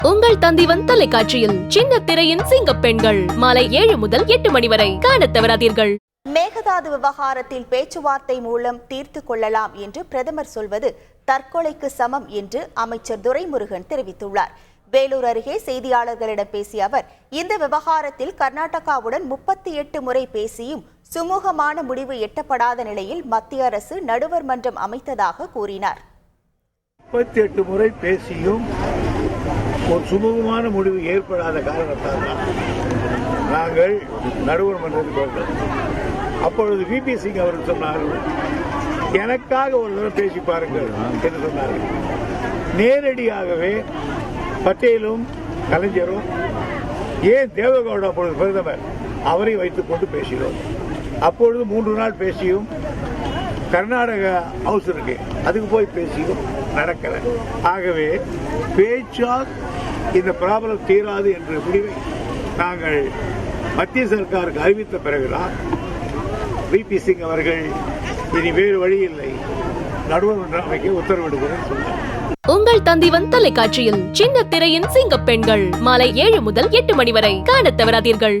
உங்கள் தந்திவன் தொலைக்காட்சியில் சின்ன திரையின் சிங்க பெண்கள் மாலை 7 முதல் 8 மணி வரை காணத் தவறாதீர்கள். மேகதாது விவகாரத்தில் பேச்சுவார்த்தை மூலம் தீர்த்து கொள்ளலாம் என்று பிரதமர் சொல்வது தற்கொலைக்கு சமம் என்று அமைச்சர் துரைமுருகன் தெரிவித்துள்ளார். வேலூர் அருகே செய்தியாளர்களிடம் பேசிய அவர், இந்த விவகாரத்தில் கர்நாடகாவுடன் 38 முறை பேசியும் சுமூகமான முடிவு எட்டப்படாத நிலையில் மத்திய அரசு நடுவர் மன்றம் அமைத்ததாக கூறினார். 38 முறை பேசியும் ஒரு சுமூகமான முடிவு ஏற்படாத காரணத்தால் தான் நாங்கள் நடுவர் மன்றத்துக்கு வந்தோம். அப்பொழுது விபி சிங் அவர்கள் சொன்னார்கள், எனக்காக ஒரு தடவை பேசி பாருங்கள் என்று சொன்னார்கள். நேரடியாகவே பட்டேலும் கலைஞரும் ஏன் தேவகவுடா அப்பொழுது பிரதமர் அவரை வைத்துக் கொண்டு பேசினோம். அப்பொழுது 3 நாள் பேசியும் கர்நாடக ஹவுஸ் இருக்கு, அதுக்கு போய் பேசியும் நடக்கல. ஆகவே பேச்சால் இந்த ப்ராப்ளம் தீராது என்ற முடிவை நாங்கள் மத்திய சர்க்காருக்கு அறிவித்த பிறகுதான் விபி சிங் அவர்கள் இனி வேறு வழி இல்லை, நடுவர் மன்றம் அமைக்க உத்தரவிடுகிறேன் சொன்னார். உங்கள் தந்திவன் தொலைக்காட்சியில் சின்ன திரையின் சிங்க பெண்கள் மாலை 7 முதல் 8 மணி வரை காணத் தவறாதீர்கள்.